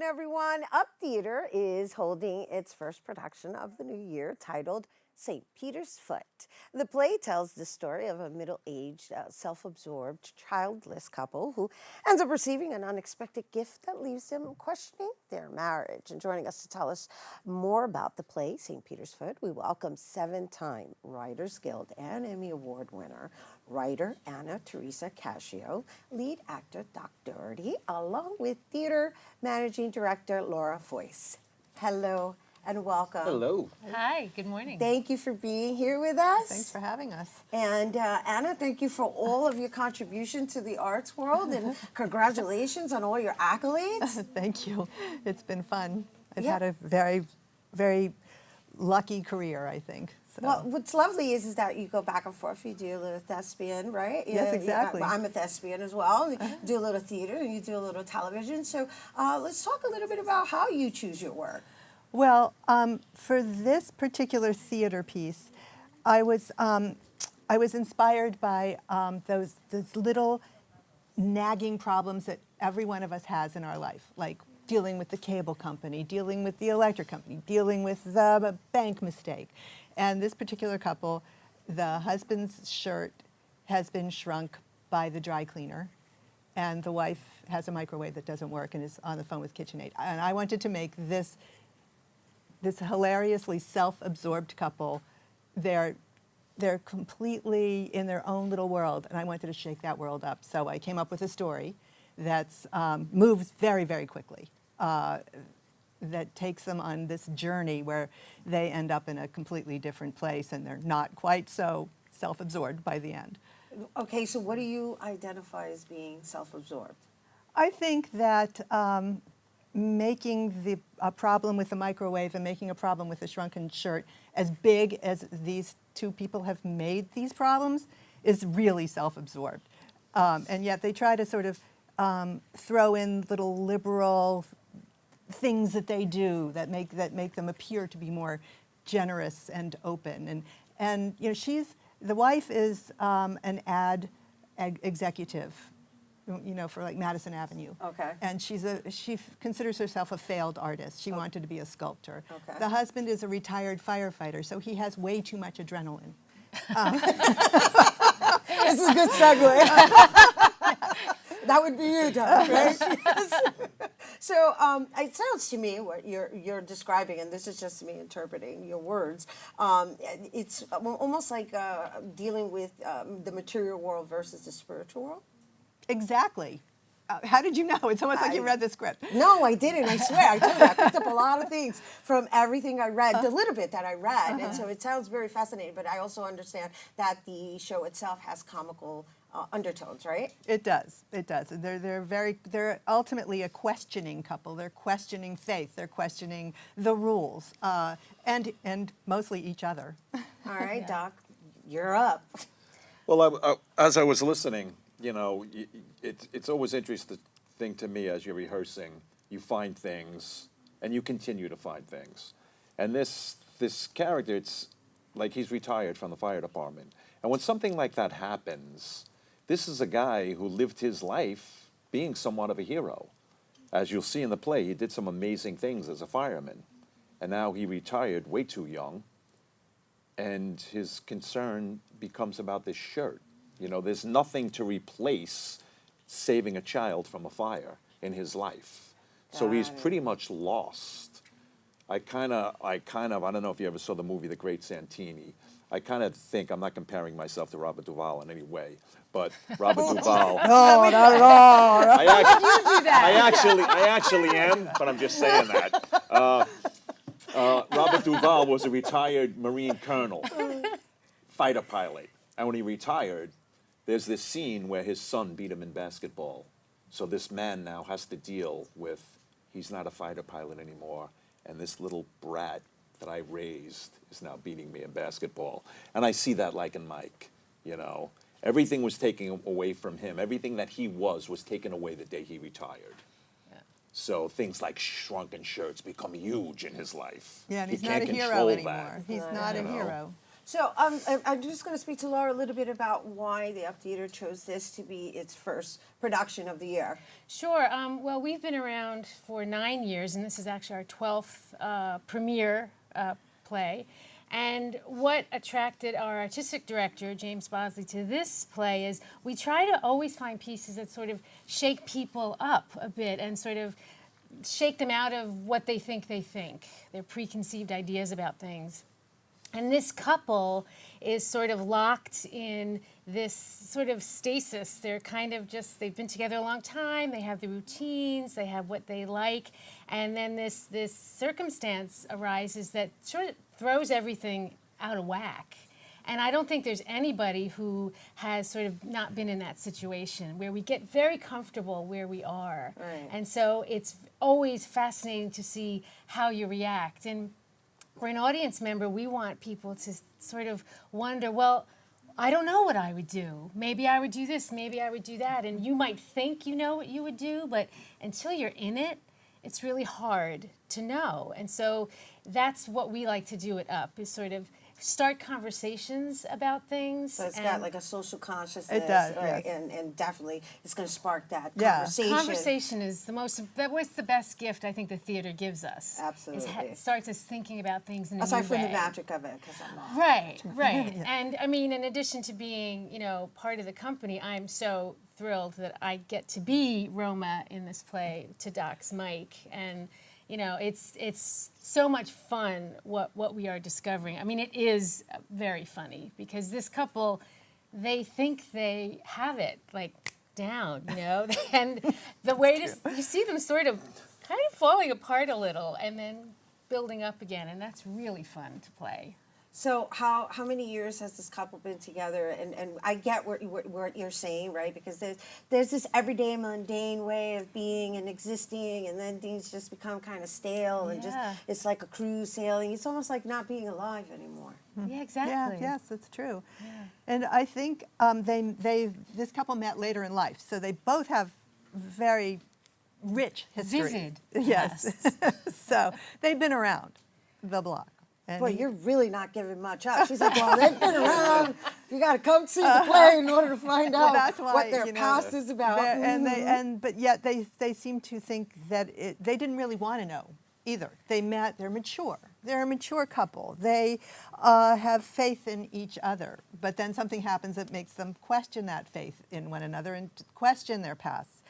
Everyone, Up Theater is holding its first production of the new year titled St. Peter's Foot. The play tells the story of a middle-aged, self-absorbed, childless couple who ends up receiving an unexpected gift that leaves them questioning their marriage. And joining us to tell us more about the play, St. Peter's Foot, we welcome seven-time Writers Guild and Emmy Award winner, writer Anna Theresa Cascio, lead actor Dougherty, along with theater managing director Laura Fois. Hello and welcome. Hello. Hi, good morning. Thank you for being here with us. Thanks for having us. And Anna, thank you for all of your contribution to the arts world, and congratulations on all your accolades. Thank you. It's been fun. I've Yeah. had a very, very lucky career, I think. So. Well, what's lovely is that you go back and forth. You do a little thespian, right? Yes, exactly. I'm a thespian as well. You do a little theater and you do a little television. So let's talk a little bit about how you choose your work. Well, for this particular theater piece, I was inspired by those little nagging problems that every one of us has in our life, like dealing with the cable company, dealing with the electric company, dealing with the bank mistake. And this particular couple, the husband's shirt has been shrunk by the dry cleaner, and the wife has a microwave that doesn't work and is on the phone with KitchenAid. And I wanted to make this hilariously self-absorbed couple, they're completely in their own little world, and I wanted to shake that world up. So I came up with a story that's moves very, very quickly, that takes them on this journey where they end up in a completely different place, and they're not quite so self-absorbed by the end. Okay, so what do you identify as being self-absorbed? I think that making a problem with the microwave and making a problem with the shrunken shirt as big as these two people have made these problems is really self-absorbed. And yet they try to sort of throw in little liberal things that they do that make them appear to be more generous and open. And you know, the wife is an ad executive, you know, for like Madison Avenue. Okay. And she considers herself a failed artist. She wanted to be a sculptor. Okay. The husband is a retired firefighter, so he has way too much adrenaline. This is a good segue. That would be you, Doug, right? So it sounds to me what you're describing, and this is just me interpreting your words. It's almost like dealing with the material world versus the spiritual world. Exactly. How did you know? It's almost like you read the script. No, I didn't. I swear. I told you, I picked up a lot of things from everything I read, the little bit that I read. And so it sounds very fascinating, but I also understand that the show itself has comical undertones, right? It does. It does. They're ultimately a questioning couple. They're questioning faith. They're questioning the rules, and mostly each other. All right, Doc, you're up. Well, as I was listening, you know, it's always interesting to me as you're rehearsing. You find things, and you continue to find things. And this character, it's like he's retired from the fire department. And when something like that happens, this is a guy who lived his life being somewhat of a hero. As you'll see in the play, he did some amazing things as a fireman. And now he retired way too young, and his concern becomes about this shirt. You know, there's nothing to replace saving a child from a fire in his life. So he's pretty much lost. I don't know if you ever saw the movie The Great Santini. I kind of think, I'm not comparing myself to Robert Duvall in any way, but Robert Duvall. No, not at all. I actually am, but I'm just saying that. Robert Duvall was a retired Marine colonel, fighter pilot. And when he retired, there's this scene where his son beat him in basketball. So this man now has to deal with, he's not a fighter pilot anymore, and this little brat that I raised is now beating me in basketball. And I see that like in Mike, you know. Everything was taken away from him. Everything that he was taken away the day he retired. Yeah. So things like shrunken shirts become huge in his life. Yeah, and he's he not can't a hero control anymore. that, He's not a hero. So I'm just going to speak to Laura a little bit about why the Up Theater chose this to be its first production of the year. Sure. Well, we've been around for 9 years, and this is actually our 12th premiere play. And what attracted our artistic director, James Bosley, to this play is we try to always find pieces that sort of shake people up a bit and sort of shake them out of what they think, their preconceived ideas about things. And this couple is sort of locked in this sort of stasis. They're kind of just, they've been together a long time, they have the routines, they have what they like, and then this circumstance arises that sort of throws everything out of whack. And I don't think there's anybody who has sort of not been in that situation where we get very comfortable where we are. Right. And so it's always fascinating to see how you react. And for an audience member, we want people to sort of wonder, well, I don't know what I would do. Maybe I would do this, maybe I would do that. And you might think you know what you would do, but until you're in it, it's really hard to know. And so that's what we like to do at Up, is sort of start conversations about things. So it's got like a social consciousness. It does, right? yes. And definitely it's going to spark that Yeah. conversation. Conversation is that was the best gift I think the theater gives us. Absolutely. It starts us thinking about things in a Aside new from way. the magic of it, because I love Right, right. And I mean, in addition to being, part of the company, I'm so thrilled that I get to be Roma in this play to Doc's Mike. And, it's so much fun what we are discovering. I mean, it is very funny because this couple, they think they have it, like, down, and the way you see them sort of kind of falling apart a little and then building up again, and that's really fun to play. So how many years has this couple been together? And I get what you're saying, right? Because there's this everyday mundane way of being and existing, and then things just become kind of stale and just Yeah. it's like a cruise sailing. It's almost like not being alive anymore. Yeah, exactly. Yeah, yes, that's true. And I think this couple met later in life, so they both have very rich history. Vivid. Yes. So they've been around the block. And Boy, you're really not giving much up. She's like, well, they've been around. You got to come see the play in order to find well, out that's why, what their past is about. But yet they seem to think that they didn't really want to know either. They met. They're mature. They're a mature couple. They have faith in each other. But then something happens that makes them question that faith in one another and question their pasts.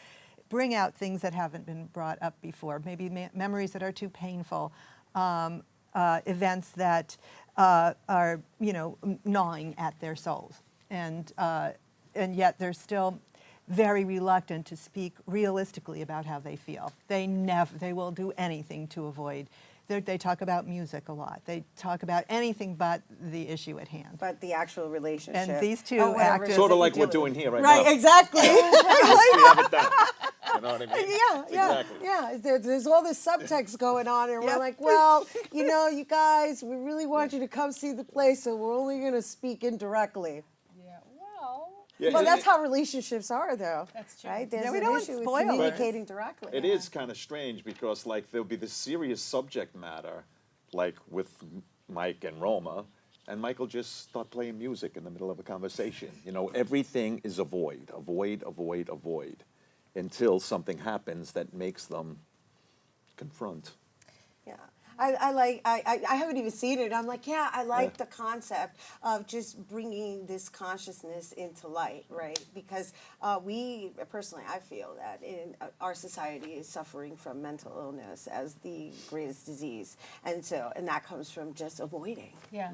Bring out things that haven't been brought up before. Maybe memories that are too painful. Events that are, gnawing at their souls, and yet they're still very reluctant to speak realistically about how they feel. They will do anything to avoid. They talk about music a lot. They talk about anything but the issue at hand. But the actual relationship. And these two or whatever actors- it is Sort that of like you're we're doing here right Right, now. exactly. We have it done. You know what I mean? Yeah. Exactly. There's all this subtext going on, and Yep. we're like, well, you guys, we really want you to come see the play, so we're only going to speak indirectly. Yeah, well, Yeah, Well, it- that's how relationships are, though. That's true. Right? There's Yeah, we an don't want issue with spoilers. communicating directly. It is kind of strange because, like, there'll be the serious subject matter, like with Mike and Roma, and Mike will just start playing music in the middle of a conversation. Everything is avoid, until something happens that makes them confront. Yeah. I haven't even seen it. I'm like, yeah, I like the concept of just bringing this consciousness into light, right? Because I feel that in our society is suffering from mental illness as the greatest disease. And that comes from just avoiding. yeah,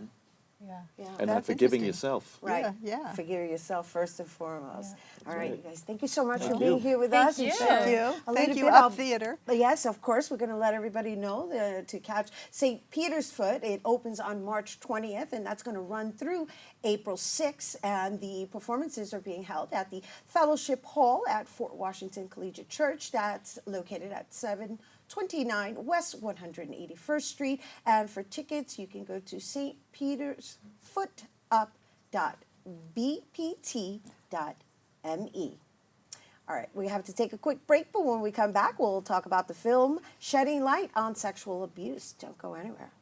yeah. Yeah. And not That's forgiving interesting. yourself. Right. Yeah. Forgive yourself first and foremost. Yeah. All right, right. you guys. Thank you so much Thank for being you. here with Thank us. and you. sharing Thank you. a Thank little you, bit Up of- Theater. Yes, of course. We're going to let everybody know to catch St. Peter's Foot. It opens on March 20th, and that's going to run through April 6th. And the performances are being held at the Fellowship Hall at Fort Washington Collegiate Church. That's located at 729 West 181st Street. And for tickets, you can go to stpetersfootup.bpt.me. All right, we have to take a quick break, but when we come back, we'll talk about the film Shedding Light on Sexual Abuse. Don't go anywhere.